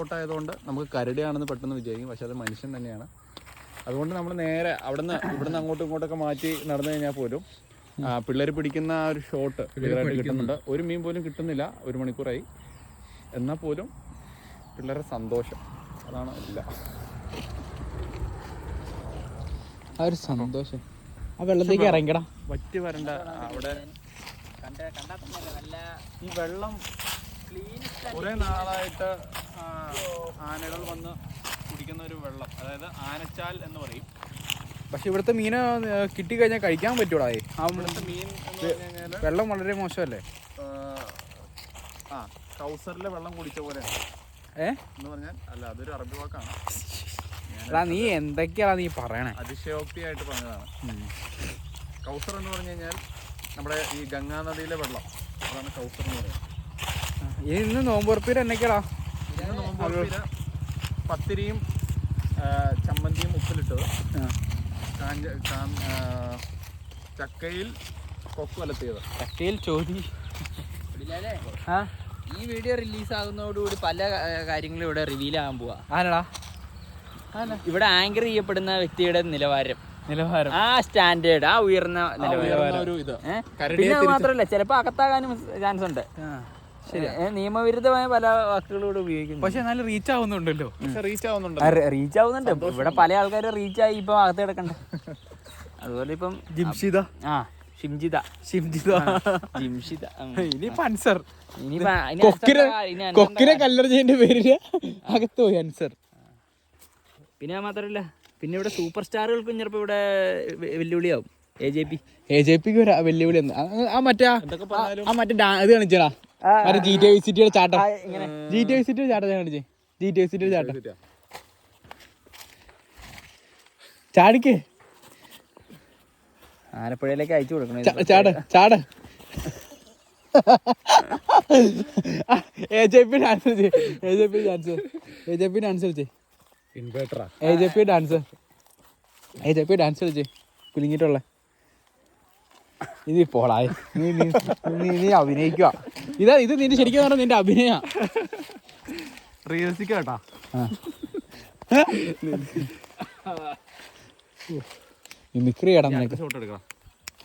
ഷോട്ടായതുകൊണ്ട് നമുക്ക് കരടിയാണെന്ന് പെട്ടെന്ന് വിചാരിക്കും, പക്ഷെ അത് മനുഷ്യൻ തന്നെയാണ്. അതുകൊണ്ട് നമ്മൾ നേരെ ഇവിടുന്ന് അങ്ങോട്ടും ഇങ്ങോട്ടൊക്കെ മാറ്റി നടന്നു കഴിഞ്ഞാൽ പോലും പിള്ളേർ പിടിക്കുന്ന ആ ഒരു ഷോട്ട് ക്ലിയറായിട്ട് കിട്ടുന്നുണ്ട്. ഒരു മീൻ പോലും കിട്ടുന്നില്ല, 1 മണിക്കൂറായി. എന്നാൽ പോലും പിള്ളേരുടെ സന്തോഷം അതാണ് എല്ലാം. ആ ഒരു സന്തോഷം ആ വെള്ളത്തേക്ക് ഇറങ്ങിക്കടാ. വറ്റി വരണ്ട അവിടെ ഈ വെള്ളം കുറേ നാളായിട്ട് ആനകൾ വന്ന് കുടിക്കുന്ന ഒരു വെള്ളം, അതായത് ആനച്ചാൽ എന്ന് പറയും. പക്ഷെ ഇവിടുത്തെ മീന് കിട്ടിക്കഴിഞ്ഞാൽ കഴിക്കാൻ പറ്റൂടാ. ഇവിടുത്തെ മീൻ എന്ന് പറഞ്ഞു കഴിഞ്ഞാൽ വെള്ളം വളരെ മോശമല്ലേ? കൗസറിലെ വെള്ളം കുടിച്ച പോലെ എന്ന് പറഞ്ഞാൽ അല്ല, അതൊരു അറബി വാക്കാണ്. നീ എന്തൊക്കെയാ നീ പറയണേ? അതിശയോക്തിയായിട്ട് പറഞ്ഞതാണ്. കൗസർ എന്ന് പറഞ്ഞു കഴിഞ്ഞാൽ നമ്മുടെ ഈ ഗംഗാ നദിയിലെ വെള്ളം, അതാണ് കൗസർ എന്ന് പറയുന്നത്. ഇന്ന് നോമ്പുറപ്പീര് എന്നൊക്കെയാടാ? ഇന്ന് നോമ്പുറപ്പീര് പത്തിരിയും ചമ്മന്തിയും ഉപ്പിലിട്ടത്, ചക്കയിൽ കൊക്ക് വലത്തിയത്, ചക്കയിൽ ചോതി. ഈ വീഡിയോ റിലീസ് ആകുന്നതോടുകൂടി പല കാര്യങ്ങളും ഇവിടെ റിവീൽ ആകാൻ പോവാ. ആനടാ ഇവിടെ ആങ്കർ ചെയ്യപ്പെടുന്ന വ്യക്തിയുടെ നിലവാരം, ആ സ്റ്റാൻഡേർഡ്, ആ ഉയർന്ന നിലവാരം. പിന്നെ അത് മാത്രമല്ല, ചിലപ്പോ അകത്താകാനും ചാൻസ് ഉണ്ട്. നിയമവിരുദ്ധമായ പല വാക്കുകളോട് ഉപയോഗിക്കുന്നു. പക്ഷെ എന്നാലും റീച്ച് ആവുന്നുണ്ടല്ലോ. റീച്ച് ആവുന്നുണ്ട്. ഇവിടെ പല ആൾക്കാരും റീച്ചായി ഇപ്പൊ അകത്ത് കിടക്കണ്ട. അതുപോലെ ഇപ്പം ജിംഷിദ, ഷിംജിത, ഇനി പൻസർ, കൊക്കിനെ കല്ലെറിഞ്ഞതിന്റെ പേരില് അകത്ത് പോയി അൻസർ. പിന്നെ മാത്രല്ല, പിന്നെ ഇവിടെ സൂപ്പർ സ്റ്റാറുകൾക്കും ചിലപ്പോ ഇവിടെ വെല്ലുവിളിയാവും. AJP വെല്ലുവിളി. മറ്റേ ഇത് കാണിച്ചടാ, GTA Vice Cityയുടെ ചാട്ടം. GTA Vice Cityയുടെ ചാട്ടം കാണിച്ചേ. GTA Vice Cityയുടെ ചാട്ടം ചാടിക്കേ. ആലപ്പുഴയിലേക്ക് അയച്ചു കൊടുക്കണം. ചാട്. AJP dance കളിച്ചേ. കുലുങ്ങിട്ടുള്ള ഇത് പോളായി. നീ അഭിനയിക്കുക. ഇത് നിന്റെ ശരിക്കും പറഞ്ഞാൽ നിന്റെ അഭിനയ റിയൽസിക്ക് കേട്ടാ. മിമിക്രി കേടാ. ഷോട്ട് എടുക്കണം.